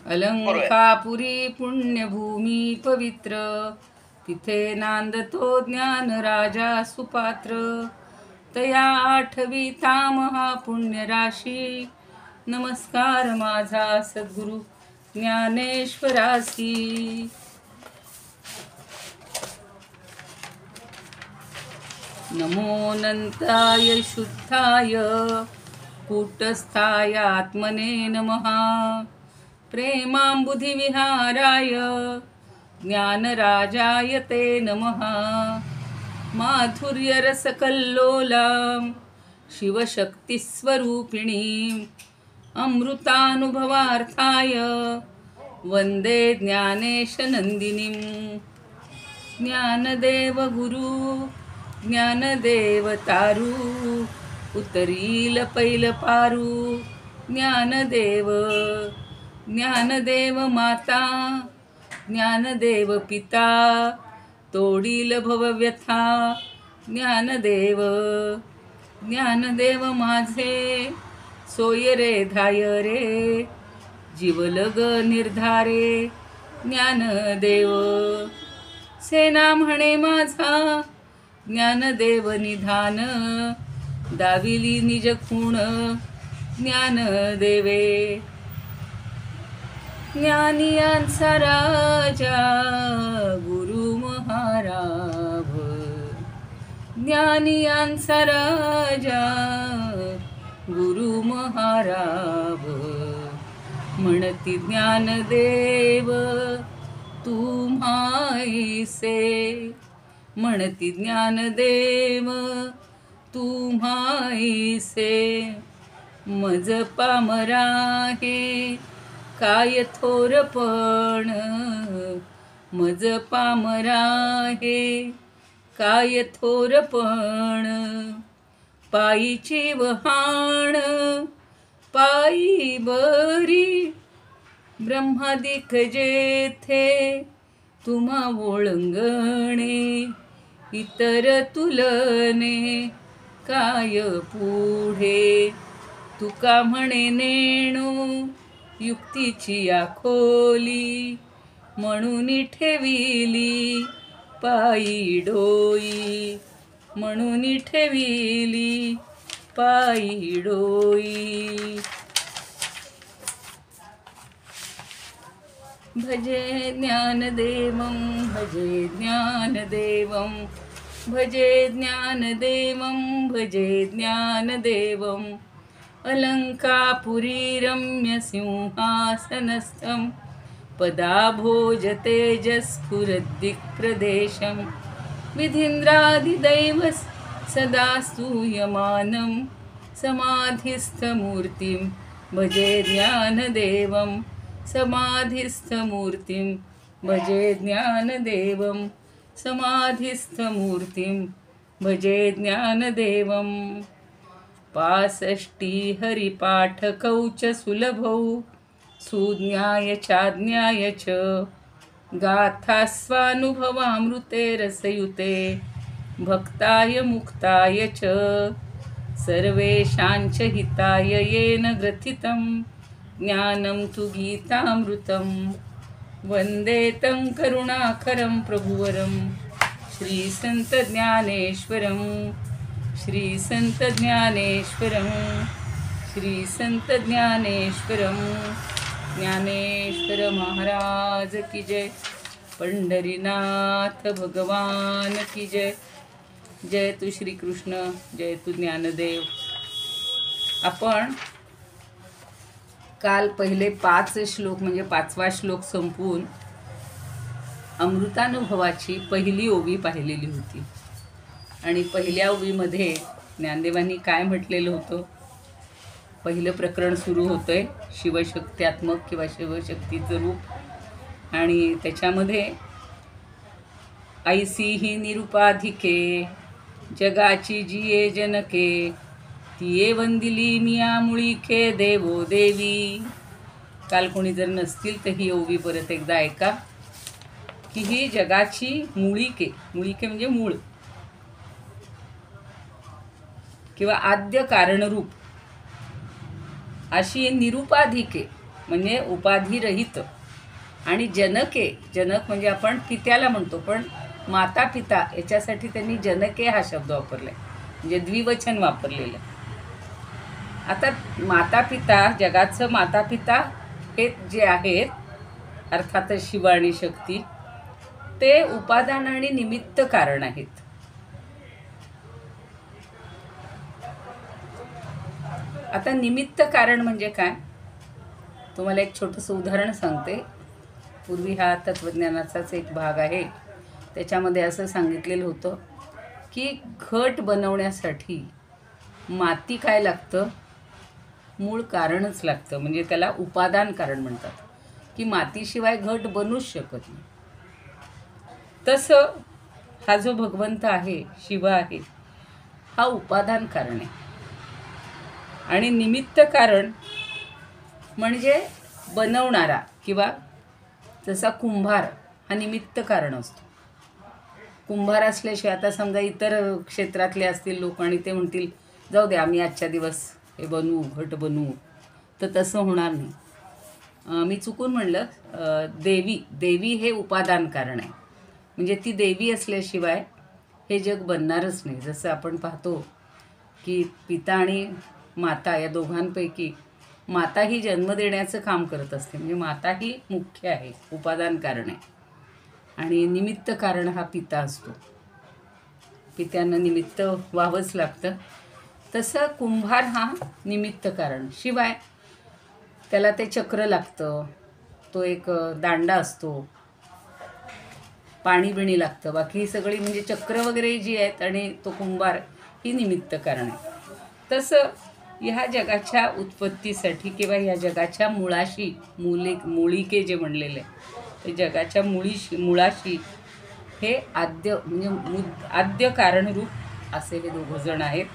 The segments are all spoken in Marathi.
अलंकापुरी पुण्यभूमी पवित्र, तिथे नांदतो ज्ञान राजा सुपात्र. तया आठविता महापुण्यराशी, नमस्कार माझा सद्गुरु ज्ञानेश्वरासी. नमोऽनंताय शुद्धाय कूटस्थाय आत्मने नमः. प्रेमांबुधिविहाराय ज्ञानराजाय ते नमः. माधुर्यरसकल्लोलां शिवशक्तिस्वरूपिणीं, अमृतानुभवार्थाय वन्दे ज्ञानेशनन्दिनीं. ज्ञानदेव गुरु ज्ञानदेव तारू, उतरील पैल पारू. ज्ञानदेव ज्ञानदेव माता, ज्ञानदेव पिता, तोडील भवव्यथा. ज्ञानदेव ज्ञानदेव माझे, सोय रे धाय रे, जीवलग निर्धारे. ज्ञानदेव सेना म्हणे माझा, ज्ञानदेव निधान, दाविली निज खूण. ज्ञानदेवे ज्ञानियांचा राजा गुरु महाराज, ज्ञानियांचा राजा गुरु महाराज. म्हणती ज्ञानदेव तुम्हाईसे, म्हणती ज्ञानदेव तुम्हाईसे. मज पामरा हे काय थोरपण, मज पामरा हे काय थोरपण. पायीची वहाण पायी बरी, ब्रह्मादिक जेथे तुम्हा ओळंगणे. इतर तुलने काय पुढे, तुका म्हणे नेणू युक्तीची आखोली. म्हणून ठेविली पायी डोई, म्हणून ठेविली पायी डोई. भजे ज्ञानदेवं भजे ज्ञानदेवं, भजे ज्ञानदेवं भजे ज्ञानदेवं. अलंकापुरी रम्यसिंहासनस्थं, पदाभोजतेजस्फुरद्दिक्प्रदेशं. विधीन्द्रादिदैव सदा स्तूयमानं, समाधिस्थमूर्तिं भजे ज्ञानदेवं. समाधिस्थमूर्तिं भजे ज्ञानदेवं, समाधिस्थमूर्तिं भजे ज्ञानदेवं. 65 हरिपाठकौ च सुलभौ, सुज्ञाय चाज्ञाय च. गाथास्वानुभवामृते रसयुते, भक्ताय मुक्ताय च. सर्वेषांच हिताय येन ग्रथितं, ज्ञानं तु गीतामृतं. वन्दे तं करुणाकरं प्रभुवरं, श्रीसंत ज्ञानेश्वरं. श्रीसंत ज्ञानेश्वरं, श्रीसंत ज्ञानेश्वरं. ज्ञानेश्वर महाराज की जय. पंढरीनाथ भगवान की जय. जय तू श्रीकृष्ण, जय तू ज्ञानदेव. आपण काल पहिले 5 श्लोक म्हणजे 5वा श्लोक संपवून अमृतानुभवाची पहिली ओवी पाहिलेली होती. आणि पहिल्या ओवीमध्ये ज्ञानदेवांनी काय म्हटलेलं होतं. पहिलं प्रकरण सुरू होतंय शिवशक्त्यात्मक किंवा शिवशक्तीचं रूप. आणि त्याच्यामध्ये ऐसी ही निरुपाधिके, जगाची जिये जनके. तिये वंदिली मिया मुळीके देवो देवी. काल कोणी जर नसतील तर ही ओवी परत एकदा ऐका की ही जगाची मुळीके, मुळीके म्हणजे मूळ किंवा आद्य कारणरूप अशी निरुपाधिके म्हणजे उपाधिरहित. आणि जनके, जनक म्हणजे आपण पित्याला म्हणतो, पण माता पिता याच्यासाठी त्यांनी जनके हा शब्द वापरला आहे, म्हणजे द्विवचन वापरलेलं. आता माता पिता, जगाचं माता पिता हे जे आहेत अर्थातच शिव आणि शक्ती, ते उपादान आणि निमित्त कारण आहेत. आता निमित्त कारण म्हणजे काय, तुम्हाला एक छोटंसं उदाहरण सांगते. पूर्वी हा तत्त्वज्ञानाचाच एक भाग आहे, त्याच्यामध्ये असं सांगितलेलं होतं की घट बनवण्यासाठी माती काय लागतं, मूळ कारणच लागतं, म्हणजे त्याला उपादान कारण म्हणतात, की मातीशिवाय घट बनूच शकत नाही. तसं हा जो भगवंत आहे, शिव आहे, हा उपादान कारण आहे. आणि निमित्त कारण म्हणजे बनवणारा, किंवा जसा कुंभार हा निमित्त कारण असतो. कुंभार असल्याशिवाय, आता समजा इतर क्षेत्रातले असतील लोक आणि ते म्हणतील जाऊ दे आम्ही आजच्या दिवस हे बनवू, घट बनवू, तर तसं होणार नाही. मी चुकून म्हणलं, देवी हे उपादान कारण आहे. म्हणजे ती देवी असल्याशिवाय हे जग बनणारच नाही. जसं आपण पाहतो की पिता आणि माता या दोघांपैकी माता ही जन्म देण्याचं काम करत असते, म्हणजे माता ही मुख्य आहे, उपादान कारण आहे. आणि निमित्त कारण हा पिता असतो, पित्यांना निमित्त व्हावंच लागतं. तसं कुंभार हा निमित्त कारण, शिवाय त्याला ते चक्र लागतं, तो एक दांडा असतो, पाणी बिणी लागतं, बाकी ही सगळी म्हणजे चक्र वगैरे जी आहेत, आणि तो कुंभार ही निमित्त कारण आहे. तसं ह्या जगाच्या उत्पत्तीसाठी किंवा ह्या जगाच्या मुळाशी, मूळिके जे म्हणलेले, ते जगाच्या मुळाशी हे आद्य म्हणजे आद्य कारणरूप असे हे दोघंजण आहेत.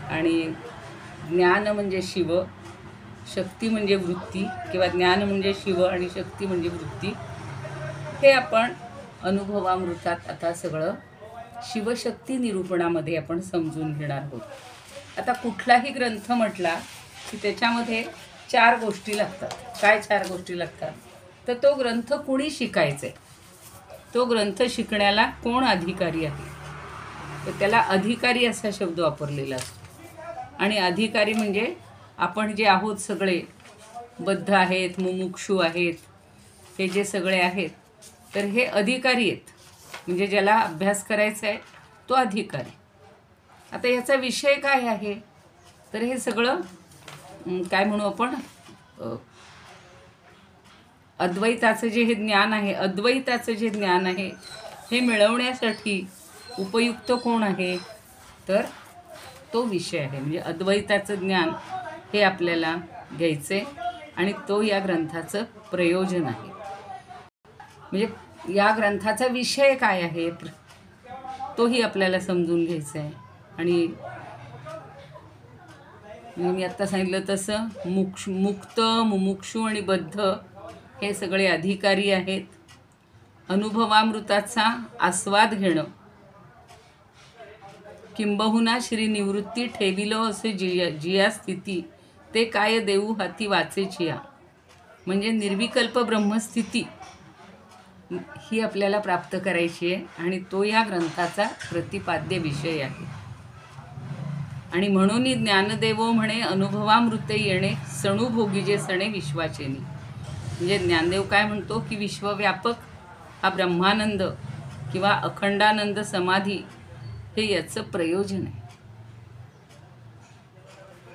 आणि ज्ञान म्हणजे शिव, शक्ती म्हणजे वृत्ती, किंवा ज्ञान म्हणजे शिव आणि शक्ती म्हणजे वृत्ती, हे आपण अनुभवामृतात आता सगळं शिवशक्ती निरूपणामध्ये आपण समजून घेणार आहोत. आता कुठलाही ग्रंथ म्हटला की त्याच्यामध्ये 4 गोष्टी लागतात. काय 4 गोष्टी लागतात, तर तो ग्रंथ कुणी शिकायचा आहे, तो ग्रंथ शिकण्याला कोण अधिकारी आहे, तर त्याला अधिकारी असा शब्द वापरलेला असतो. आणि अधिकारी म्हणजे आपण जे आहोत सगळे, बद्ध आहेत, मुमुक्षू आहेत, हे जे सगळे आहेत, तर हे अधिकारी आहेत. म्हणजे ज्याला अभ्यास करायचा आहे तो अधिकारी. आता याचा विषय काय आहे, तर हे सगळं काय म्हणू आपण, अद्वैताचं जे हे ज्ञान आहे, अद्वैताचं जे ज्ञान आहे, हे मिळवण्यासाठी उपयुक्त कोण आहे, तर तो विषय आहे. म्हणजे अद्वैताचं ज्ञान हे आपल्याला घ्यायचं आहे, आणि तो या ग्रंथाचं प्रयोजन आहे. म्हणजे या ग्रंथाचा विषय काय आहे तोही आपल्याला समजून घ्यायचा आहे. आणि मी आत्ता सांगितलं तसं मुक्त, मुमुक्षू आणि बद्ध हे सगळे अधिकारी आहेत. अनुभवामृताचा आस्वाद घेणं, किंबहुना श्री निवृत्ती ठेविलो असे जिया स्थिती, ते काय देऊ हाती वाचेचिया, म्हणजे निर्विकल्प ब्रह्मस्थिती ही आपल्याला प्राप्त करायची आहे, आणि तो या ग्रंथाचा प्रतिपाद्य विषय आहे. आणि म्हणून ज्ञानदेवो म्हणे अनुभवामृते येणे, सणुभोगी जे सणे विश्वाचेनी. म्हणजे ज्ञानदेव काय म्हणतो की विश्वव्यापक हा ब्रह्मानंद किंवा अखंडानंद समाधी हे याचं प्रयोजन आहे.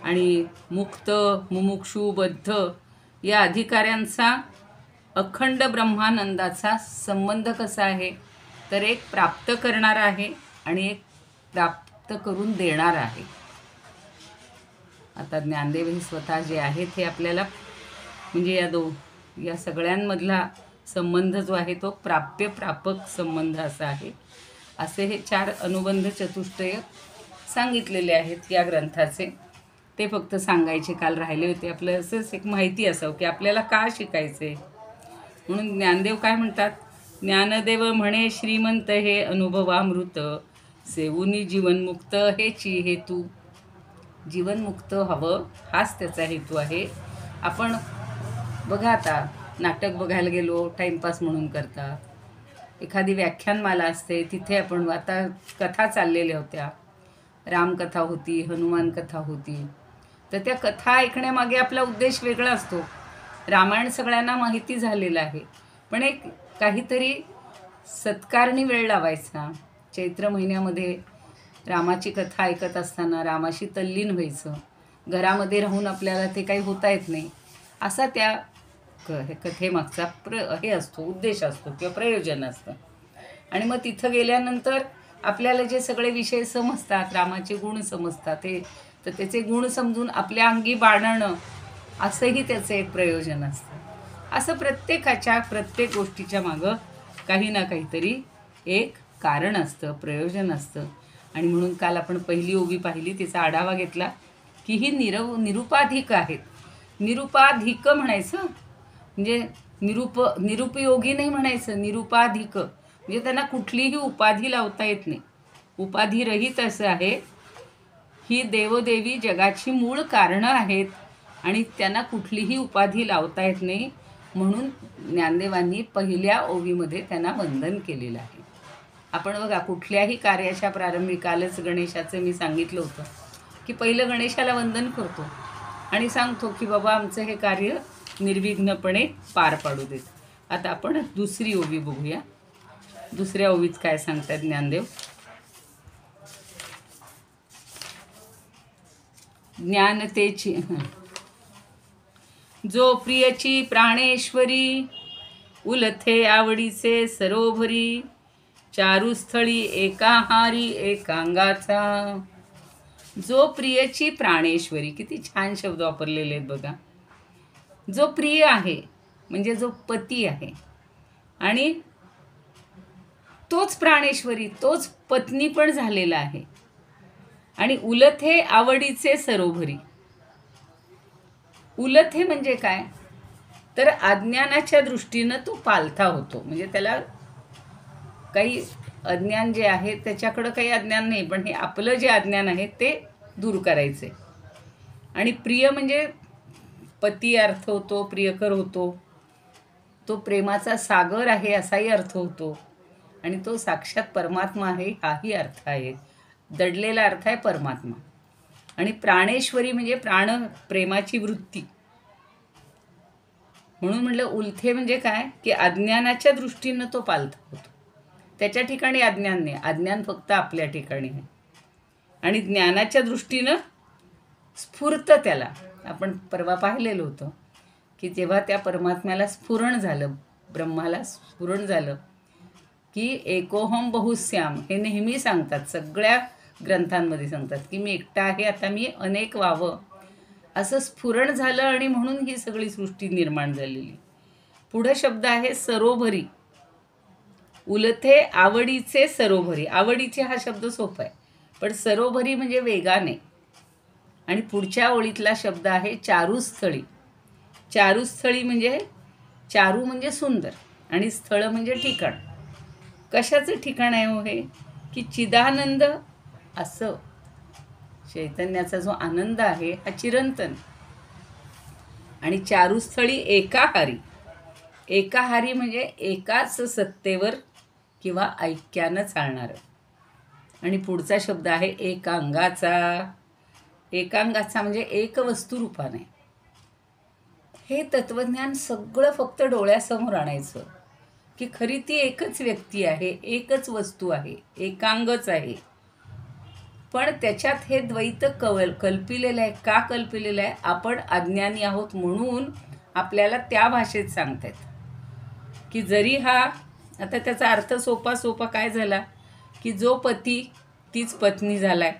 आणि मुक्त, मुमुक्षू, बद्ध या अधिकाऱ्यांचा अखंड ब्रह्मानंदाचा संबंध कसा आहे, तर एक प्राप्त करणारा आहे आणि एक प्राप्त करून देणारा आहे. आता ज्ञानदेव हे स्वतः जे आहेत हे आपल्याला म्हणजे या सगळ्यांमधला संबंध जो आहे तो प्राप्य प्रापक संबंध असा आहे. असे हे 4 अनुबंध चतुष्टय सांगितलेले आहेत या ग्रंथाचे. ते फक्त सांगायचे काल राहिले होते. आपलं असंच एक माहिती असावं की आपल्याला का शिकायचे. म्हणून ज्ञानदेव काय म्हणतात, ज्ञानदेव म्हणे श्रीमंत हे अनुभवामृत, सेवुनी जीवनमुक्त हेची हेतू. जीवनमुक्त हवं हाच त्याचा हेतू आहे. आपण बघा आता नाटक बघायला गेलो टाईमपास म्हणून करता, एखादी व्याख्यानमाला असते तिथे आपण आता कथा चाललेल्या होत्या, रामकथा होती, हनुमान कथा होती, तर त्या कथा ऐकण्यामागे आपला उद्देश वेगळा असतो. रामायण सगळ्यांना माहिती झालेलं आहे, पण एक काहीतरी सत्कारणी वेळ लावायचा. चैत्र महिन्यामध्ये रामाची कथा ऐकत असताना रामाशी तल्लीन व्हायचं. घरामध्ये राहून आपल्याला ते काही होता येत नाही, असा त्या कथेमागचा हे असतो, उद्देश असतो किंवा प्रयोजन असतं. आणि मग तिथं गेल्यानंतर आपल्याला जे सगळे विषय समजतात, रामाचे गुण समजतात, तर त्याचे गुण समजून आपल्या अंगी बाणणं असंही त्याचं एक प्रयोजन असतं. असं प्रत्येक गोष्टीच्या मागं काही ना काहीतरी एक कारण असतं, प्रयोजन असतं. आणि म्हणून काल आपण पहिली ओवी पाहिली, तिचा आढावा घेतला की ही निरुपाधिक आहेत. निरुपाधिक म्हणायचं म्हणजे निरुपयोगी नाही म्हणायचं, निरुपाधिक म्हणजे त्यांना कुठलीही उपाधी लावता येत नाही, उपाधिरहित असं आहे. ही देवदेवी जगाची मूळ कारणं आहेत आणि त्यांना कुठलीही उपाधी लावता येत नाही. म्हणून ज्ञानदेवांनी पहिल्या ओवीमध्ये त्यांना वंदन केलेलं आहे. आपण बघा कुठल्याही कार्याच्या प्रारंभी, कालच गणेशाचं मी सांगितलं होतं की पहिलं गणेशाला वंदन करतो आणि सांगतो की बाबा आमचं हे कार्य निर्विघ्नपणे पार पाडू देत. आता आपण दुसरी ओवी बघूया. दुसऱ्या ओवीत काय सांगतात ज्ञानदेव. ज्ञानतेची जो प्रियची प्राणेश्वरी, उलथे आवडीचे सरोभरी, चारुस्थळी एकाहारी एकांगाचा. जो प्रियची प्राणेश्वरी, किती छान शब्द वापरलेले आहेत बघा. जो प्रिय आहे म्हणजे जो पती आहे आणि तोच प्राणेश्वरी, तोच पत्नी पण झालेला आहे. आणि उलथे आवडीचे सरोभरी. उलथे म्हणजे काय, तर अज्ञानाच्या दृष्टीनं तो पालथा होतो. म्हणजे त्याला काही अज्ञान जे आहे त्याच्याकडं काही अज्ञान नाही, पण हे आपलं जे अज्ञान आहे ते दूर करायचे. आणि प्रिय म्हणजे पती अर्थ होतो, प्रियकर होतो, तो प्रेमाचा सागर आहे असाही अर्थ होतो. आणि तो साक्षात परमात्मा आहे हाही अर्थ आहे. दडलेला अर्थ आहे परमात्मा. आणि प्राणेश्वरी म्हणजे प्रेमाची वृत्ती. म्हणून म्हटलं उलथे म्हणजे काय की अज्ञानाच्या दृष्टीनं तो पालथा होतो. त्याच्या ठिकाणी अज्ञान नाही, अज्ञान फक्त आपल्या ठिकाणी आहे. आणि ज्ञानाच्या दृष्टीनं स्फुरत त्याला. आपण परवा पाहिलेलं होतं की जेव्हा त्या परमात्म्याला स्फुरण झालं, ब्रह्माला स्फुरण झालं की एकोहम बहुश्याम, हे नेहमी सांगतात, सगळ्या ग्रंथांमध्ये सांगतात की मी एकटा आहे, आता मी अनेक व्हावं, असं स्फुरण झालं आणि म्हणून ही सगळी सृष्टी निर्माण झालेली. पुढं शब्द आहे सरोभरी. उलथे आवडीचे सरोभरी. आवडीचे हा शब्द सोपा आहे, पण सरोभरी म्हणजे वेगाने. आणि पुढच्या ओळीतला शब्द आहे चारुस्थळी. चारुस्थळी म्हणजे चारू म्हणजे सुंदर आणि स्थळ म्हणजे ठिकाण. कशाचं ठिकाण आहे हो हे, की चिदानंद असं चैतन्याचा जो आनंद आहे हा चिरंतन. आणि चारुस्थळी एकाहारी. एकाहारी म्हणजे एकाच सत्तेवर किंवा ऐक्यानं चालणारं. आणि पुढचा शब्द आहे एकांगाचा. एकांगाचा म्हणजे एक वस्तुरूपाने. हे तत्वज्ञान सगळं फक्त डोळ्यासमोर आणायचं की खरी ती एकच व्यक्ती आहे, एकच वस्तू आहे, एकांगच आहे. पण त्याच्यात हे द्वैत कल्पिलेलं आहे. का कल्पिलेलं आहे, आपण अज्ञानी आहोत म्हणून आपल्याला त्या भाषेत सांगतायत की जरी हा, आता त्याचा अर्थ सोपा काय झाला की जो पती तीच पत्नी झाला आहे,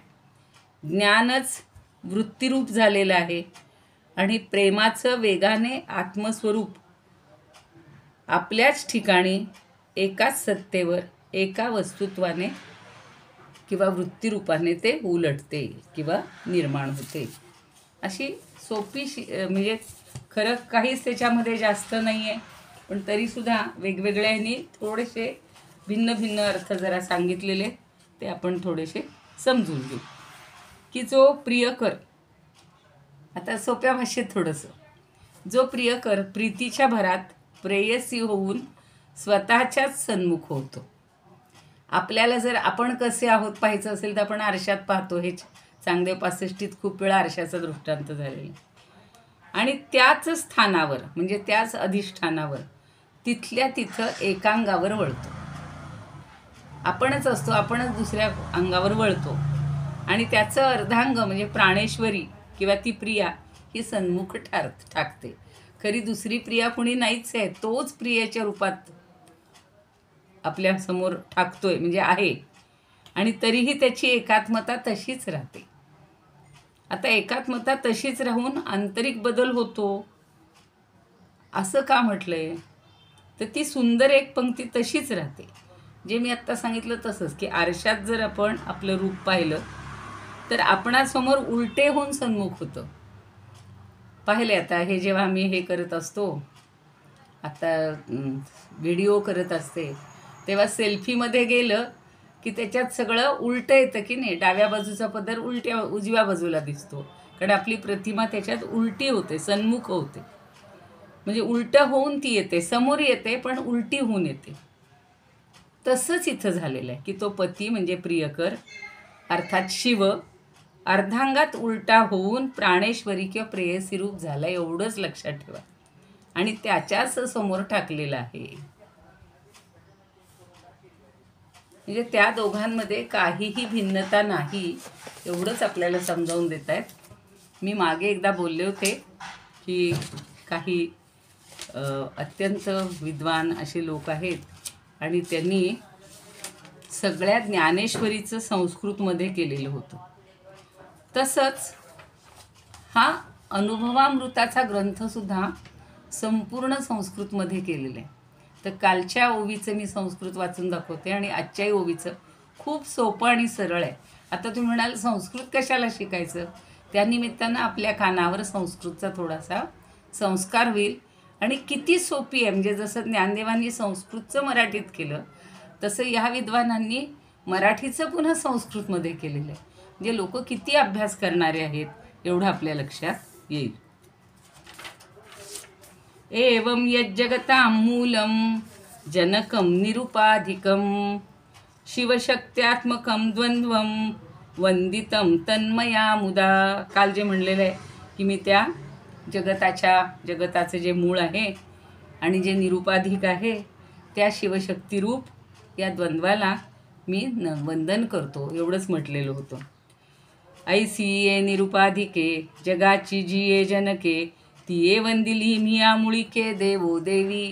ज्ञानच वृत्तिरूप झालेलं आहे आणि प्रेमाचं वेगाने आत्मस्वरूप आपल्याच ठिकाणी एकाच सत्तेवर एका वस्तुत्वाने किंवा वृत्तिरूपाने ते उलटते किंवा निर्माण होते. अशी सोपी म्हणजे खरं काहीच त्याच्यामध्ये जास्त नाही आहे, पण तरीसुद्धा वेगवेगळ्या ह्यांनी थोडेसे भिन्न भिन्न अर्थ जरा सांगितलेले ते आपण थोडेसे समजून घेऊ. की जो प्रियकर, आता सोप्या भाषेत थोडंसं, जो प्रियकर प्रीतीच्या भरात प्रेयसी होऊन स्वतःच्याच सन्मुख होतो. आपल्याला जर आपण कसे आहोत पाहायचं असेल तर आपण आरशात पाहतो. हे चांगदेव 65 खूप वेळा आरशाचा दृष्टांत झालेला. आणि त्याच स्थानावर म्हणजे त्याच अधिष्ठानावर तिथल्या तिथं एकांगावर वळतो. आपणच असतो, आपणच दुसऱ्या अंगावर वळतो आणि त्याचं अर्धांग म्हणजे प्राणेश्वरी किंवा ती प्रिया ही सन्मुख ठाकते. खरी दुसरी प्रिया कुणी नाहीच आहे, तोच प्रियेच्या रूपात आपल्या समोर ठाकतोय म्हणजे आहे. आणि तरीही त्याची एकात्मता तशीच राहते. आता एकात्मता तशीच राहून आंतरिक बदल होतो असं का म्हटलंय, तर ती सुंदर एक पंक्ती तशीच राहते. जे मी आत्ता सांगितलं तसंच की आरशात जर आपण आपलं रूप पाहिलं तर आपणासमोर उलटे होऊन सन्मुख होतं. पाहिले आता हे जेव्हा मी हे करत असतो, आता व्हिडिओ करत असते, तेव्हा सेल्फीमध्ये गेलं की त्याच्यात सगळं उलटं येतं की नाही. डाव्या बाजूचा पदर उजव्या बाजूला दिसतो, कारण आपली प्रतिमा त्याच्यात उलटी होते, सन्मुख होते. म्हणजे उलटं होऊन ती येते, समोर येते पण उलटी होऊन येते. तसंच इथं झालेलं आहे की तो पती म्हणजे प्रियकर अर्थात शिव अर्धांगात उलटा होऊन प्राणेश्वरी किंवा प्रेयसी रूप झाला, एवढंच लक्षात ठेवा. आणि त्याच्याच समोर टाकलेलं आहे. म्हणजे त्या दोघांमध्ये काहीही भिन्नता नाही, एवढंच आपल्याला समजावून देत आहेत. मी मागे एकदा बोलले होते की काही अत्यंत विद्वान असे लोक आहेत आणि त्यांनी सगळ्या ज्ञानेश्वरीचं संस्कृतमध्ये केलेलं होतं. तसंच हा अनुभवामृताचा ग्रंथसुद्धा संपूर्ण संस्कृतमध्ये केलेलं आहे. तर कालच्या ओवीचं मी संस्कृत वाचून दाखवते आणि आजच्याही ओवीचं खूप सोपं आणि सरळ आहे. आता तुम्ही म्हणाल संस्कृत कशाला शिकायचं, त्यानिमित्तानं आपल्या कानावर संस्कृतचा थोडासा संस्कार होईल. आणि किती सोपी आहे, म्हणजे जसं ज्ञानदेवांनी संस्कृतचं मराठीत केलं तसं ह्या विद्वानांनी मराठीचं पुन्हा संस्कृतमध्ये केलेलं आहे. म्हणजे लोक किती अभ्यास करणारे आहेत एवढं आपल्या लक्षात येईल. एवं यज्जगतां मूलं जनकं निरुपाधिकं शिवशक्त्यात्मकं द्वंद्वं वंदितं तन्मया मुदा. काल जे म्हणलेलं आहे की मी त्या जगताचं जे मूळ आहे आणि जे निरुपाधिक आहे त्या शिवशक्तिरूप या द्वंद्वाला मी वंदन करतो, एवढंच म्हटलेलं होतं. ऐसी ये निरुपाधिके जगाची जिये जनके तिये वंदिली मिया मुळीके देवो देवी.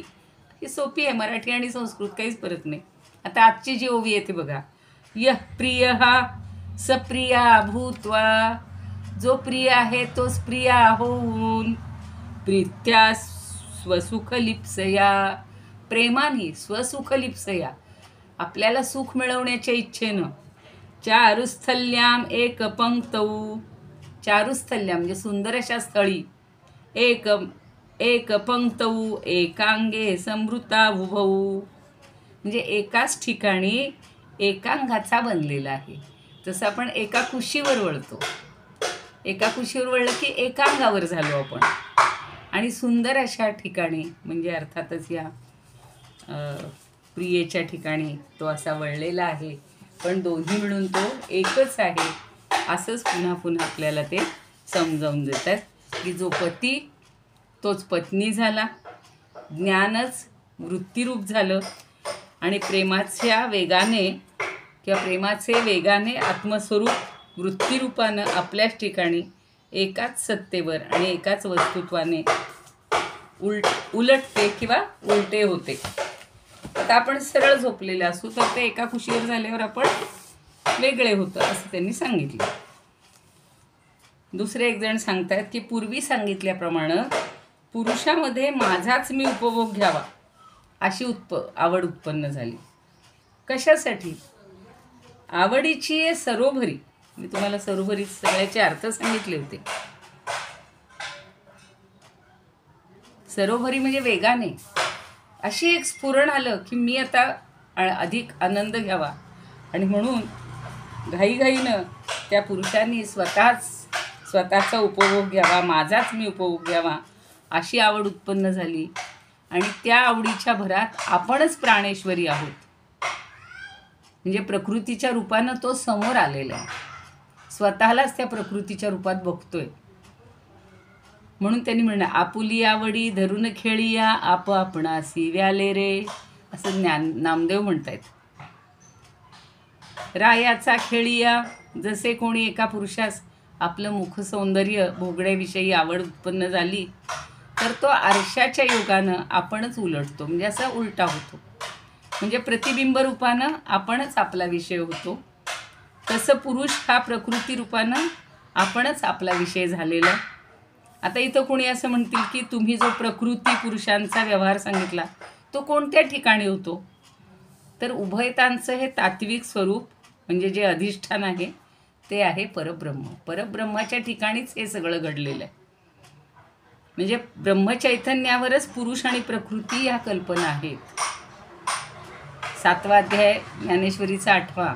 ही सोपी आहे, मराठी आणि संस्कृत काहीच फरक नाही. आता आजची जी ओवी येते बघा, यः प्रिय सप्रिया भूत्वा. जो प्रिय आहे तोच प्रिया होऊन प्रीत्या स्वसुखलिप्सया. प्रेमाने स्वसुखलिप्सया आपल्याला सुख मिळवण्याच्या इच्छेनं चारुस्थल्याम एक पंक्तौ. चारुस्थल्या म्हणजे सुंदर अशा स्थळी एक पंक्तौ एकांगे संभृता उभौ. म्हणजे एकाच ठिकाणी एकांगाचा बनलेला आहे. जसं आपण एका कुशीवर वळतो, एका कुशीवर वळलं की एकांगावर झालो आपण. आणि सुंदर अशा ठिकाणी म्हणजे अर्थातच या प्रियेच्या ठिकाणी तो असा वळलेला आहे, पण दोन्ही मिळून तो एकच आहे. असंच पुन्हा पुन्हा आपल्याला ते समजावून देतात की जो पती तोच पत्नी झाला, ज्ञानच वृत्तीरूप झालं आणि प्रेमाच्या वेगाने किंवा प्रेमाचे वेगाने आत्मस्वरूप वृत्तीरूपानं आपल्याच ठिकाणी एकाच सत्तेवर आणि एकाच वस्तुत्वाने उलटते किंवा उलटे होते. आता आपण सरळ झोपलेले असू तर ते एका कुशीवर झाल्यावर आपण वेगळे होतं असं त्यांनी सांगितलं. दुसरे एक जण सांगतात की पूर्वी सांगितल्याप्रमाणे पुरुषामध्ये माझाच मी उपभोग घ्यावा अशी आवड उत्पन्न झाली. कशासाठी? आवडीची सरोभरी. मी तुम्हाला सरोभरी सगळ्याचे अर्थ सांगितले होते. सरोभरी म्हणजे वेगाने अशी एक स्फुरण आलं की मी आता अधिक आनंद घ्यावा आणि म्हणून घाईघाईनं त्या पुरुषांनी स्वतःचा उपभोग घ्यावा, माझाच मी उपभोग घ्यावा अशी आवड उत्पन्न झाली आणि त्या आवडीच्या भरात आपणच प्राणेश्वरी आहोत. म्हणजे प्रकृतीच्या रूपानं तो समोर आलेला आहे, स्वतःलाच त्या प्रकृतीच्या रूपात बघतोय. म्हणून त्यांनी म्हणलं, आपुली आवडी धरून खेळिया आप आपणासी व्याले रे, असं नामदेव म्हणतायत. रायाचा खेळिया, जसे कोणी एका पुरुषास आपलं मुख सौंदर्य भोगण्याविषयी आवड उत्पन्न झाली तर तो आरशाच्या योगानं आपणच उलटतो, म्हणजे असा उलटा होतो. म्हणजे प्रतिबिंब रूपानं आपणच आपला विषय होतो. तसं पुरुष हा प्रकृती रूपानं आपणच आपला विषय झालेला. आता इथं कोणी असं म्हणतील की तुम्ही जो प्रकृती पुरुषांचा व्यवहार सांगितला तो कोणत्या ठिकाणी होतो, तर उभयतांचं हे तात्विक स्वरूप म्हणजे जे अधिष्ठान आहे ते आहे परब्रह्म. परब्रह्माच्या ठिकाणीच हे सगळं घडलेलं आहे. म्हणजे ब्रह्मचैतन्यावरच पुरुष आणि प्रकृती ह्या कल्पना आहेत. 7वा अध्याय ज्ञानेश्वरीचा 8वा,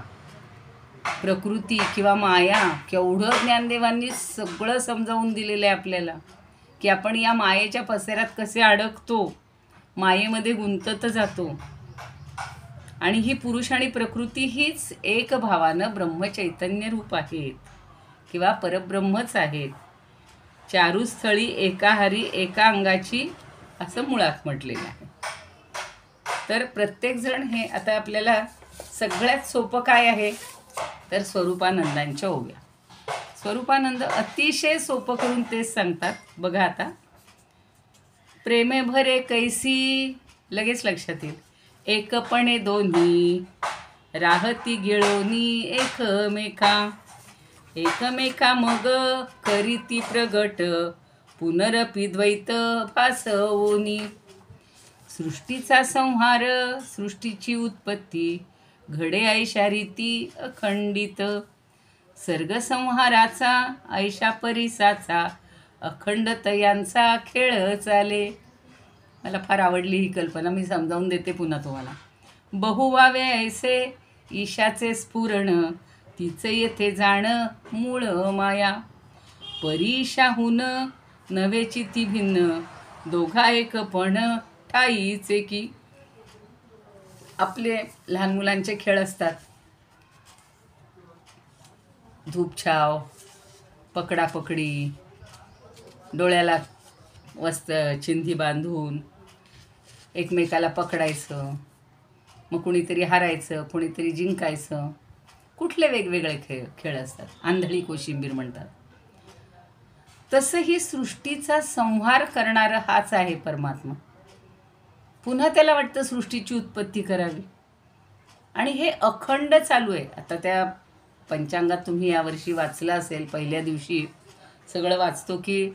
प्रकृती किंवा माया, केवढं ज्ञानदेवांनी सगळं समजावून दिलेलं आहे आपल्याला की आपण या मायेच्या पसाऱ्यात कसे अडकतो, मायेमध्ये गुंतत जातो. आणि ही पुरुष आणि प्रकृती हीच एक भावानं ब्रह्मचैतन्य रूप आहेत किंवा परब्रह्मच आहेत. चारुस्थळी एकाहारी एका अंगाची, असं मुळात म्हटलेलं आहे. तर प्रत्येकजण हे आता आपल्याला सगळ्यात सोपं काय आहे तर स्वरूपानंदांच्या ओव्या. स्वरूपानंद अतिशय सोपं करून तेच सांगतात. बघा आता, प्रेमे भरे कैसी, लगेच लक्षात येईल. एकपणे दोन्ही राहती गिळोनी एकमेका, एकमेका मग करीती प्रगट पुनरपि द्वैत भासवोनी. सृष्टीचा संहार, सृष्टीची उत्पत्ती घडे ऐशा रीती अखंडित. सर्गसंहाराचा ऐशा परिसाचा अखंडतयांचा खेळ चाले. मला फार आवडली ही कल्पना, मी समजावून देते पुन्हा तुम्हाला. बहु व्हावे ऐसे ईशाचे स्फुरण, तिचे येथे जाण मूळ माया. परीशाहून नव्हेची ती भिन्न, दोघा एकपण ठाईचे की. आपले लहान मुलांचे खेळ असतात, धूपछाव, पकडापकडी, डोळ्याला चिंधी बांधून एकमेकाला पकडायचं, मग कुणीतरी हारायचं, कुणीतरी जिंकायचं. कुठले वेगवेगळे खेळ असतात, आंधळी कोशिंबीर म्हणतात. तसं ही सृष्टीचा संहार करणारा हाच आहे परमात्मा. पुन्हा त्याला वाटतं सृष्टीची उत्पत्ती करावी आणि हे अखंड चालू आहे. आता त्या पंचांगात तुम्ही यावर्षी वाचलं असेल, पहिल्या दिवशी सगळं वाचतो की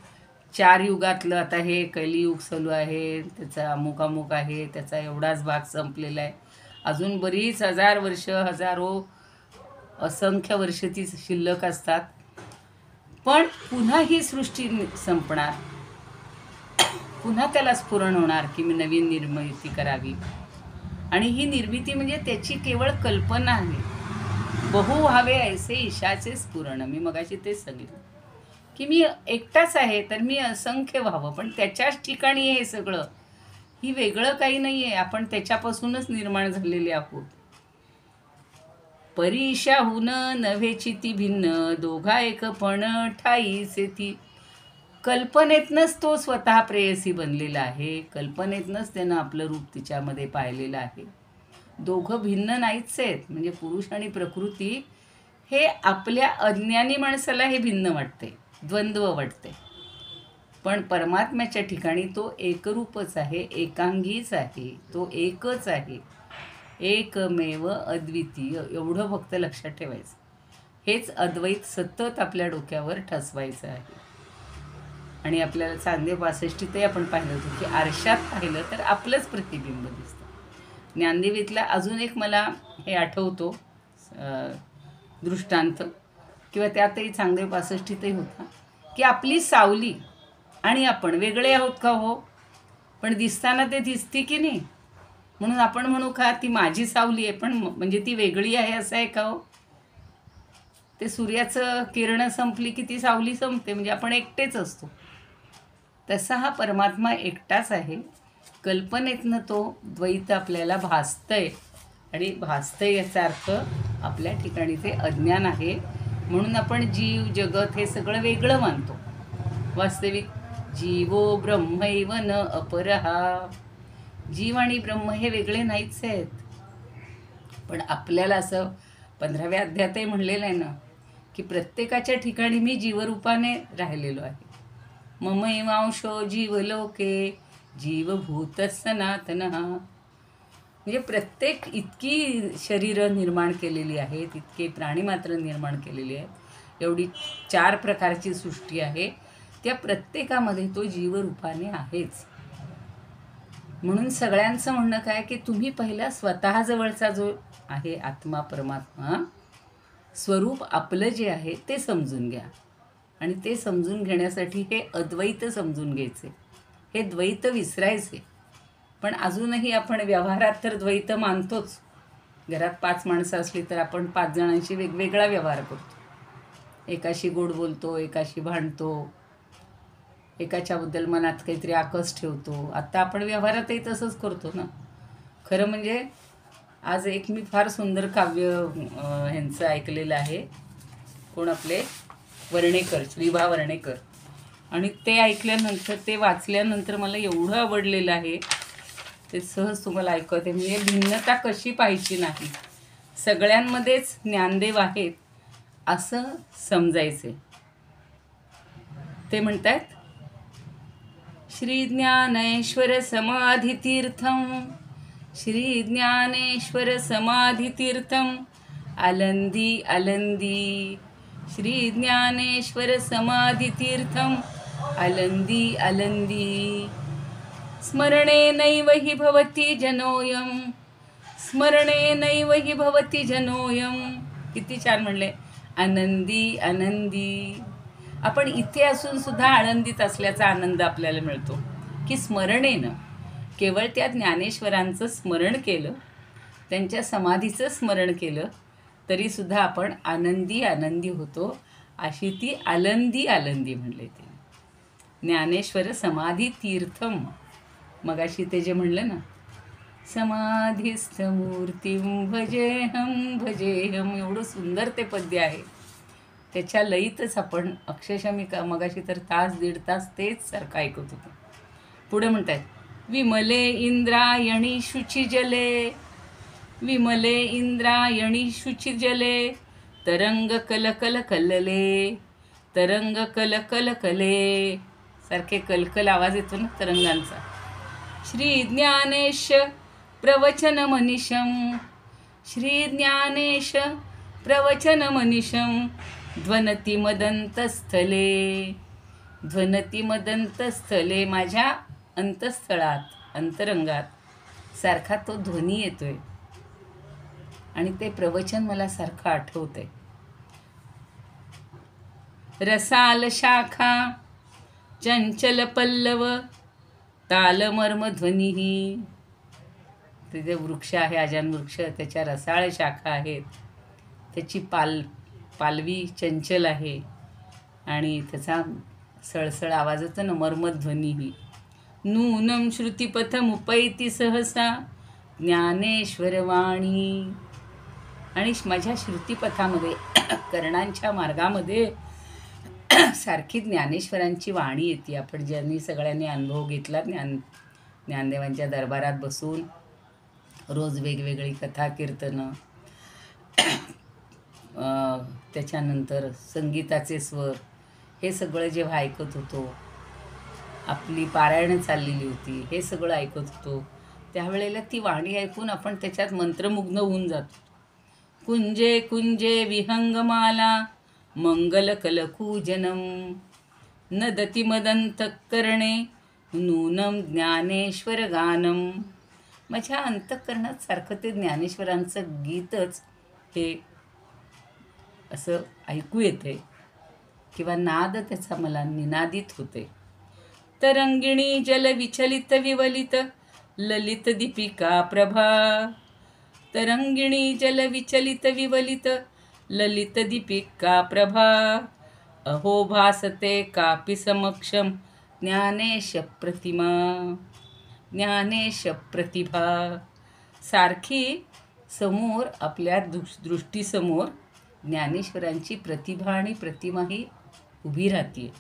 4 युगातलं आता हे कलियुग चालू आहे, त्याचा अमुक आहे, त्याचा एवढाच भाग संपलेला आहे. अजून बरीच हजार वर्ष, हजारो असंख्य वर्ष ती शिल्लक असतात. पण पुन्हा ही सृष्टी संपणार, पुन्हा त्याला स्फुरण होणार की मी नवीन निर्मिती करावी. आणि ही निर्मिती म्हणजे त्याची केवळ कल्पना आहे. बहु व्हावे ऐसे ईशाचे स्फुरण. मी मगाशी तेच सांगितलं की मी एकटाच आहे तर मी असंख्य व्हावं, पण त्याच्याच ठिकाणी हे सगळं. ही वेगळं काही नाही आहे, आपण त्याच्यापासूनच निर्माण झालेले आहोत. परीशाहून नव्हेची ती भिन्न, दोघा एकपण ठाईचे ती. कल्पनेतनंच तो स्वतः प्रेयसी बनलेला आहे, कल्पनेतनंच त्यानं आपलं रूप तिच्यामध्ये पाहिलेलं आहे. दोघं भिन्न नाहीच आहेत. म्हणजे पुरुष आणि प्रकृती हे आपल्या अज्ञानी माणसाला हे भिन्न वाटते, द्वंद्व वाटते. पण परमात्म्याच्या ठिकाणी तो एकरूपच आहे, एकांगीच आहे, तो एकच आहे, एकमेव अद्वितीय. एवढं फक्त लक्षात ठेवायचं. हेच अद्वैत सतत आपल्या डोक्यावर ठसवायचं आहे. आणि आपल्याला चांदे 65 आपण पाहिलं होतं की आरशात पाहिलं तर आपलंच प्रतिबिंब दिसतं. ज्ञानदेवीतला अजून एक मला हे आठवतो दृष्टांत, किंवा त्यातही चांगदेव 65 होता की आपली सावली आणि आपण वेगळे आहोत का हो, पण दिसताना ते दिसते की नाही. म्हणून आपण म्हणू का ती माझी सावली आहे, पण म्हणजे ती वेगळी आहे असं आहे का हो. ते सूर्याचं किरण संपली की ती सावली संपते, म्हणजे आपण एकटेच असतो. तसा हा परमात्मा एकटाच आहे. कल्पनेतनं तो द्वैत आपल्याला भासतंय, आणि भासतंय याचा अर्थ आपल्या ठिकाणी ते अज्ञान आहे. म्हणून आपण जीव जगत हे सगळं वेगळं मानतो. वास्तविक जीवो ब्रह्मैव न अपरहा. जीव आणि ब्रह्म हे वेगळे नाहीच आहेत. पण आपल्याला असं 15व्या अध्यायातही म्हणलेलं आहे ना, की प्रत्येकाच्या ठिकाणी मी जीवरूपाने राहिलेलो आहे. ममैवांशो जीवलोके जीवभूत सनातनः. म्हणजे प्रत्येक इतकी शरीरं निर्माण केलेली आहेत, इतके प्राणीमात्र निर्माण केलेली आहेत, एवढी 4 प्रकारची सृष्टी आहे, त्या प्रत्येकामध्ये तो जीवरूपाने आहेच. म्हणून सगळ्यांचं म्हणणं काय की तुम्ही पहिला स्वतःजवळचा जो आहे आत्मा परमात्मा स्वरूप आपलं जे आहे ते समजून घ्या. आणि ते समजून घेण्यासाठी हे अद्वैत समजून घ्यायचे, हे द्वैत विसरायचे. पण अजूनही आपण व्यवहारात तर द्वैत मानतोच. घरात 5 माणसं असली तर आपण 5 जणांशी वेगवेगळा व्यवहार करतो. एकाशी गोड बोलतो, एकाशी भांडतो, एकाच्याबद्दल मनात काहीतरी आकस ठेवतो. आता आपण व्यवहारातही तसंच करतो ना. खरं म्हणजे आज एक मी फार सुंदर काव्य ह्यांचं ऐकलेलं आहे. कोण आपले वर्णेकर, श्रीभा वर्णेकर. आणि ते ऐकल्यानंतर, ते वाचल्यानंतर मला एवढं आवडलेलं आहे, ते सहज तुम्हाला ऐकवते. म्हणजे भिन्नता कशी पाहिजे नाही, सगळ्यांमध्येच ज्ञानदेव आहेत असं समजायचे. ते म्हणतात, श्री ज्ञानेश्वर समाधितीर्थम, श्री ज्ञानेश्वर समाधितीर्थम आलंदी आलंदी. श्री ज्ञानेश्वर समाधितीर्थम आलंदी आलंदी. स्मरणे नैव हि भवति जनोयम, स्मरणे नैव हि भवति जनोयम. किती छान म्हणले, आनंदी आनंदी. आपण इथे असून सुद्धा आनंदित असल्याचा आनंद आपल्याला मिळतो की स्मरणेनं, केवळ त्या ज्ञानेश्वरांचं स्मरण केलं, त्यांच्या समाधीचं स्मरण केलं तरीसुद्धा आपण आनंदी आनंदी होतो. अशी ती आलंदी आलंदी म्हणले ते. ज्ञानेश्वर समाधी तीर्थम. मगाशी ते जे म्हणलं ना, समाधिस्थ मूर्तिं भजेहम भजेहम, एवढं सुंदर ते पद्य आहे. त्याच्या लयीतच आपण अक्षरशः मी मगाशी तर तास 1.5 तास तेच सारखं ऐकत होतो. पुढे म्हणतात, विमले इंद्रायणी शुचिजले, विमले इंद्रायणी शुचिजले तरंग कल कल कलले, तरंग कल कल कले. सारखे कलकल आवाज येतो ना तरंगांचा. श्री ज्ञानेश प्रवचन मनीषम, श्री ज्ञानेश प्रवचन मनीषम ध्वनती मदंतस्थले, ध्वनती मदंतस्थले. माझ्या अंतस्थळात, अंतरंगात सारखा तो ध्वनी येतोय आणि ते प्रवचन मला सारखं आठवतंय. रसाल शाखा चंचल पल्लव तालमर्म ध्वनी. ते जे वृक्ष आहे आजान वृक्ष, त्याच्या रसाळ शाखा आहेत, त्याची पालवी चंचल आहे आणि त्याचा सळसळ आवाज होतो ना, मर्मध्वनी. नूनम श्रुतिपथमुपैति सहसा ज्ञानेश्वर वाणी. आणि माझ्या श्रुतिपथामध्ये, कर्णांच्या मार्गामध्ये सारखी ज्ञानेश्वरांची वाणी येते. आपण ज्यांनी सगळ्यांनी अनुभव घेतला ज्ञानदेवांच्या दरबारात बसून रोज वेगवेगळी कथा कीर्तनं, त्याच्यानंतर संगीताचे स्वर, हे सगळं जेव्हा ऐकत होतो, आपली पारायणं चाललेली होती, हे सगळं ऐकत होतो, त्यावेळेला ती वाणी ऐकून आपण त्याच्यात मंत्रमुग्ध होऊन जातो. कुंजे कुंजे विहंगमाला मंगलकलकूजनम नदती मदंतकरणे नूनम ज्ञानेश्वर गानम. माझ्या अंतःकरणात सारखं ते ज्ञानेश्वरांचं गीतच हे असं ऐकू येते किंवा नाद त्याचा मला निनादित होते. तरंगिणी जल विचलित विवलित ललित दीपिका प्रभा, तरंगिणी जल विचलित विवलित ललित दीपिका प्रभा. अहो भासते कापि समक्षम ज्ञानेश प्रतिमा, ज्ञानेश प्रतिभा. सारखी समोर आपल्या दृष्टीसमोर ज्ञानेश्वरांची प्रतिभा आणि प्रतिमा ही उभी राहते.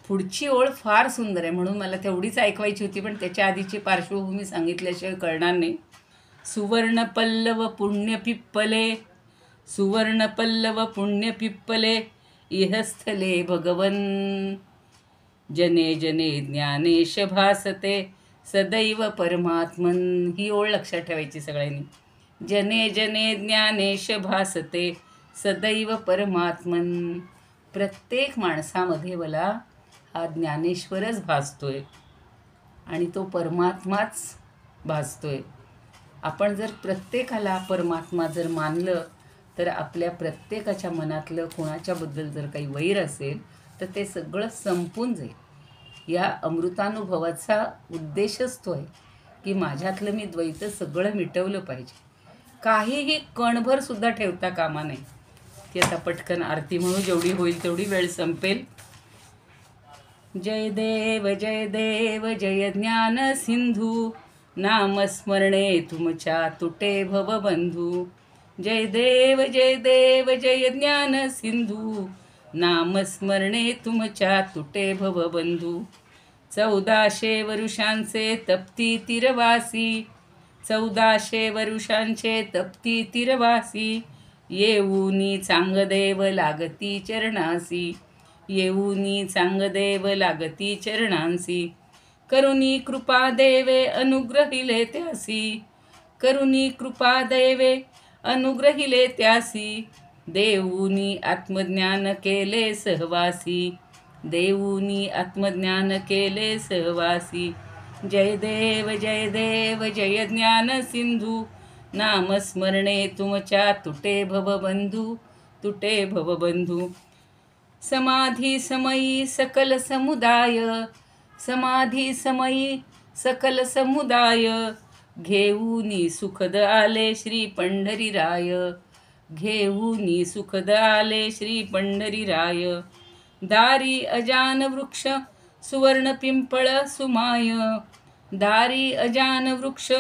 पुढची ओळ फार सुंदर आहे, म्हणून मला तेवढीच ऐकवायची होती, पण त्याच्या आधीची पार्श्वभूमी सांगितल्याशिवाय कळणार नाही. सुवर्ण पल्लव पुण्य पिप्पले, सुवर्ण पल्लव पुण्य पिप्पले, इहस्थले भगवन. जने जने ज्ञानेश भासते, सदैव परमात्मन. ही ओळ लक्षात ठेवायची सगळ्यांनी. जने जने ज्ञानेश भासते, सदैव परमात्मन. प्रत्येक माणसामध्ये मला हा ज्ञानेश्वरच भासतोय आणि तो परमात्माच भासतोय. आपण जर प्रत्येकाला परमात्मा जर मानलं तर आपल्या प्रत्येकाच्या मनातलं कोणाच्याबद्दल जर काही वैर असेल तर ते सगळं संपून जाईल. या अमृतानुभवाचा उद्देशच तो आहे की माझ्यातलं मी द्वैत सगळं मिटवलं पाहिजे. काहीही कणभरसुद्धा ठेवता कामा नये. ती आता पटकन आरती म्हणू, जेवढी होईल तेवढी, वेळ संपेल. जय देव जय देव जय ज्ञान सिंधू, नामस्मरणे तुमच्या तुटे भवबंधू. जय देव जय देव जय ज्ञान सिंधू, नामस्मरणे तुमच्या तुटे भवबंधू. 1400 वरुषांचे तप्ती तीरवासी, 1400 वरुषांचे तप्ती तीरवासी. येऊनी चांगदेव लागती चरणासी, येऊनी चांगदेव लागती चरणांसी. करुणी कृपा देवे अनुग्रहिले त्यासी, करुणी कृपा देवे अनुग्रहिले त्यासी. देऊनी आत्मज्ञान केले सहवासी, देऊनी आत्मज्ञान केले सहवासी. जय देव जय ज्ञान सिंधू, नामस्मरणे तुमच्या तुटे भवबंधू, तुटे भवबंधू. समाधी समयी सकल समुदाय, समाधी समयी सकल समुदाय. घेऊनी सुखद आले श्री पंढरीराय, घेऊनी सुखद आले श्री पंढरीराय. दारी अजान वृक्ष सुवर्ण पिंपळ सुमाय, दारी अजान वृक्ष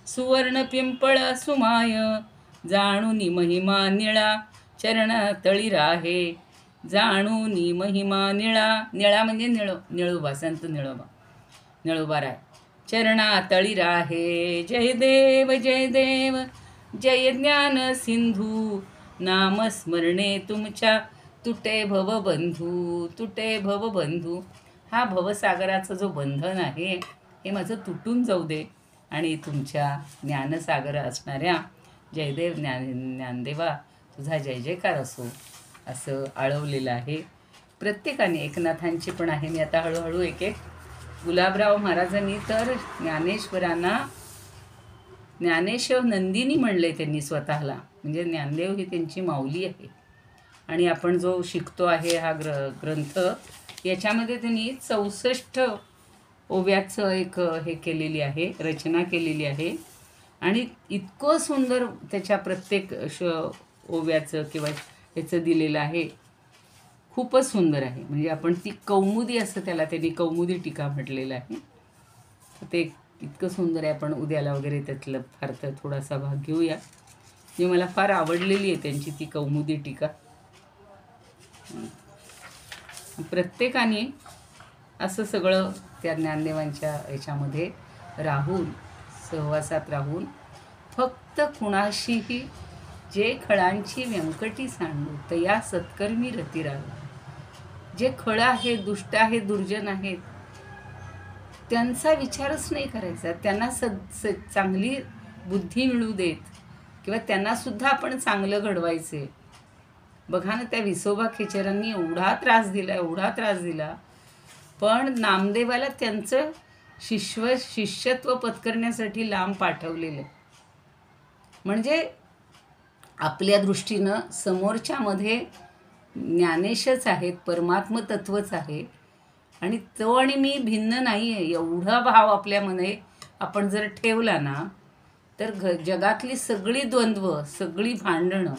सुवर्ण पिंपळ सुमाय. जाणूनी महिमा निळा चरण तळी राहे, जाणूनी महिमा निळा. निळा म्हणजे निळोबा, संत निळोबा, निळोबा राय चरणा तळी राहे. जय देव जय ज्ञान सिंधू, नामस्मरणे तुमच्या तुटे भवबंधू, तुटे भवबंधू. हा भवसागराचा जो बंधन आहे हे माझं तुटून जाऊ दे आणि तुमच्या ज्ञानसागर असणाऱ्या जयदेव ज्ञानदेवा तुझा जय जयकार असो असं आळवलेलं आहे. प्रत्येकाने, एकनाथांची पण आहे. मी आता हळूहळू एक एक. गुलाबराव महाराजांनी तर ज्ञानेश्वरांना ज्ञानेश्वर नंदिनी म्हणले त्यांनी स्वतःला, म्हणजे ज्ञानदेव ही त्यांची माऊली आहे. आणि आपण जो शिकतो आहे हा ग्रंथ, याच्यामध्ये त्यांनी 64 ओव्याचं एक हे केलेली आहे, रचना केलेली आहे. आणि इतकं सुंदर त्याच्या प्रत्येक ओव्याचं किंवा याचं दिलेलं आहे, खूपच सुंदर आहे. म्हणजे आपण ती कौमुदी असं त्याला त्यांनी कौमुदी टीका म्हटलेलं आहे. ते इतकं सुंदर आहे. आपण उद्याला वगैरे त्यातलं फार तर थोडासा भाग घेऊया. जी मला फार आवडलेली आहे त्यांची ती कौमुदी टीका. प्रत्येकाने असं सगळं त्या ज्ञानदेवांच्या याच्यामध्ये राहून, सहवासात राहून, फक्त कुणाशीही जे खळांची व्यंकटी सांडू तया सत्कर्मी रती राहू. जे खळ आहे, दुष्ट आहे, दुर्जन आहेत, त्यांचा विचारच नाही करायचा. त्यांना चांगली बुद्धी मिळू देत किंवा त्यांनासुद्धा आपण चांगलं घडवायचे. बघा ना, त्या विसोबा खेचरांनी एवढा त्रास दिला, एवढा त्रास दिला, पण नामदेवाला त्यांचं शिष्यत्व पत्करण्यासाठी लांब पाठवलेलं. म्हणजे आपल्या दृष्टीनं समोरच्यामध्ये ज्ञानेशच आहेत, परमात्म तत्वच आहे आणि तो आणि मी भिन्न नाही आहे, एवढा भाव आपल्या मने आपण जर ठेवला ना तर जगातली सगळी द्वंद्व, सगळी भांडणं,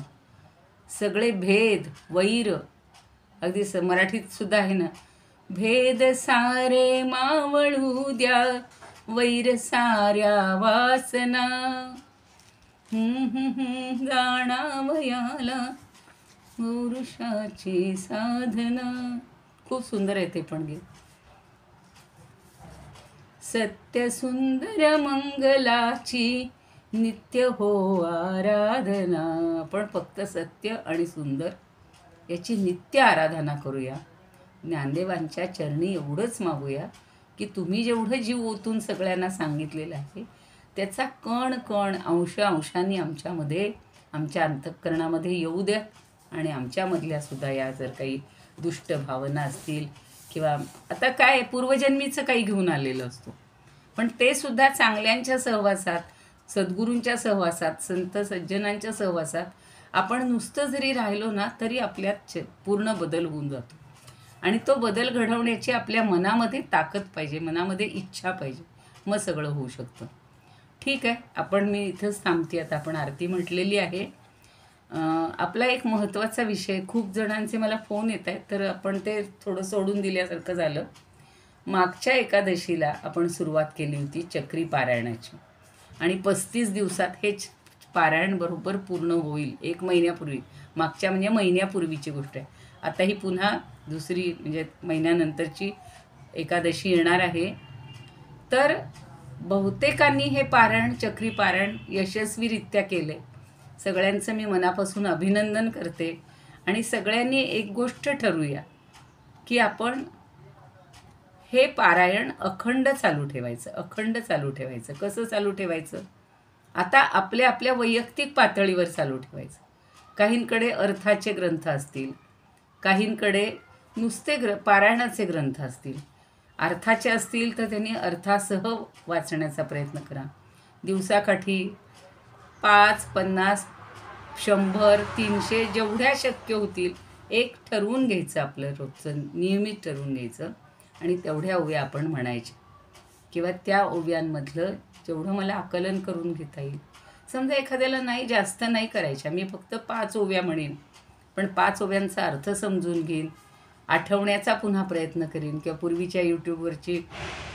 सगळे भेद, वैर, अगदी मराठीत सुद्धा आहे ना, भेद सारे मावळू द्या, वैर साऱ्या वासना. जाणावयाला पुरुषाची साधना. खूप सुंदर आहे ते पण गीत. सत्य सुंदर मंगलाची नित्य हो आराधना. आपण फक्त सत्य आणि सुंदर याची नित्य आराधना करूया. ज्ञानदेवांच्या चरणी एवढंच मागूया की तुम्ही जेवढं जीव ओतून सगळ्यांना सांगितलेलं आहे त्याचा कण कण अंशांनी आमच्यामध्ये, आमच्या अंतःकरणामध्ये येऊ द्या. आणि आमच्यामधल्या सुद्धा या जर काही दुष्ट भावना असतील किंवा आता काय पूर्वजन्मीचं काही घेऊन आलेलं असतो, पण ते सुद्धा चांगल्यांच्या सहवासात, सद्गुरूंच्या सहवासात, संत सज्जनांच्या सहवासात आपण नुसतं जरी राहिलो ना तरी आपल्यात पूर्ण बदल होऊन जातो. आणि तो बदल घडवण्याची आपल्या मनामध्ये ताकद पाहिजे, मनामध्ये इच्छा पाहिजे, मग सगळं होऊ शकतं. ठीक आहे, मी इथंच थांबते आता. आपण आरती म्हटलेली आहे. आपला एक महत्त्वाचा विषय, खूप जणांचे मला फोन येत आहेत तर आपण ते थोडं सोडून दिल्यासारखं झालं. मागच्या एकादशीला आपण सुरुवात केली होती चक्री पारायणाची आणि 35 दिवसात हे पारायण बरोबर पूर्ण होईल. 1 महिन्यापूर्वी, मागच्या म्हणजे महिन्यापूर्वीची गोष्ट आहे. आता ही पुन्हा दुसरी म्हणजे महिन्यानंतरची एकादशी येणार आहे. तर बहुतेकांनी हे पारायण, चक्री पारायण यशस्वीरित्या केले. सगळ्यांचं मी मनापासून अभिनंदन करते. आणि सगळ्यांनी एक गोष्ट ठरवूया की आपण हे पारायण अखंड चालू ठेवायचं. अखंड चालू ठेवायचं. कसं चालू ठेवायचं? आता आपल्या आपल्या वैयक्तिक पातळीवर चालू ठेवायचं. काहींकडे अर्थाचे ग्रंथ असतील, काहींकडे नुसते पारायणाचे ग्रंथ असतील. अर्थाचे असतील तर त्यांनी अर्थासह वाचण्याचा प्रयत्न करा. दिवसाकाठी 5, 50, 100, 300 जेवढ्या शक्य होतील एक ठरवून घ्यायचं, आपलं रोजचं नियमित ठरवून घ्यायचं आणि तेवढ्या ओव्या आपण म्हणायच्या किंवा त्या ओव्यांमधलं जेवढं मला आकलन करून घेता येईल. समजा एखाद्याला नाही, जास्त नाही करायच्या, मी फक्त 5 ओव्या म्हणेन, पण 5 ओव्यांचा अर्थ समजून घेईन, आठवण्याचा पुन्हा प्रयत्न करीन किंवा पूर्वीच्या यूट्यूबवरची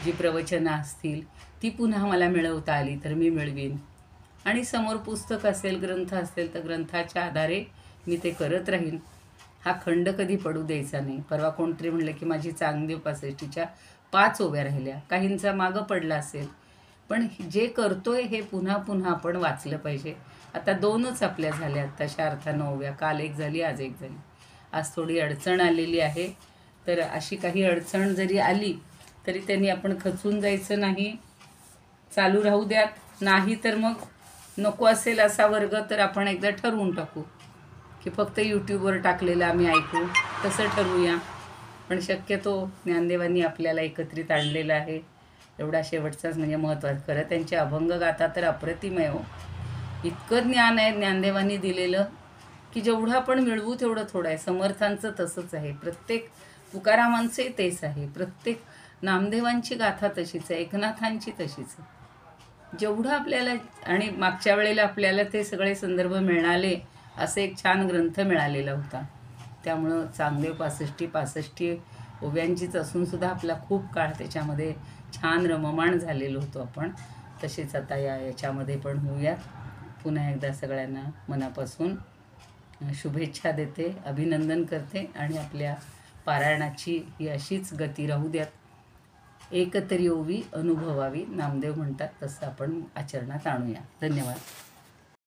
जी प्रवचनं असतील ती पुन्हा मला मिळवता आली तर मी मिळवीन. आणि समोर पुस्तक असेल, ग्रंथ असेल तर ग्रंथाच्या आधारे मी ते करत राहीन. हा खंड कधी पडू द्यायचा नाही. परवा कोणतरी म्हणलं की माझी चांगदेव पासष्टीच्या 5 ओव्या राहिल्या. काहींचा मागं पडला असेल, पण जे करतोय हे पुन्हा पुन्हा आपण वाचलं पाहिजे. आता 2च आपल्या झाल्या तशा अर्थानं ओव्या. काल 1 झाली, आज 1 झाली. आज थोडी अडचण आलेली आहे. तर अशी काही अडचण जरी आली तरी त्यांनी आपण खचून जायचं नाही, चालू राहू द्यात. नाही तर मग नको असेल असा वर्ग तर आपण एकदा ठरवून टाकू की फक्त यूट्यूबवर टाकलेलं आम्ही ऐकू, तसं ठरवूया. पण शक्यतो ज्ञानदेवांनी आपल्याला एकत्रित आणलेलं आहे. एवढा शेवटचाच म्हणजे महत्त्वाचं. खरं त्यांचे अभंग गाथा तर अप्रतिमय हो. इतकं ज्ञान आहे ज्ञानदेवांनी दिलेलं की जेवढं आपण मिळवू तेवढं थोडं आहे. समर्थांचं तसंच आहे, प्रत्येक तुकारामांचंही तेच आहे, प्रत्येक नामदेवांची गाथा तशीच आहे, एकनाथांची तशीच आहे. जेवढं आपल्याला, आणि मागच्या वेळेला आपल्याला ते सगळे संदर्भ मिळाले, असे एक छान ग्रंथ मिळालेला होता. त्यामुळं चांगदेव 65 ओव्यांचीच असूनसुद्धा आपला खूप काळ त्याच्यामध्ये छान रममाण झालेलो होतो आपण. तसेच आता याच्यामध्ये पण होऊयात. पुन्हा एकदा सगळ्यांना मनापासून शुभेच्छा देते, अभिनंदन करते आणि आपल्या पारायणाची ही अशीच गती राहू द्यात. एकतरी ओवी अनुभवावी, नामदेव म्हणतात तसं आपण आचरणात आणूया. धन्यवाद.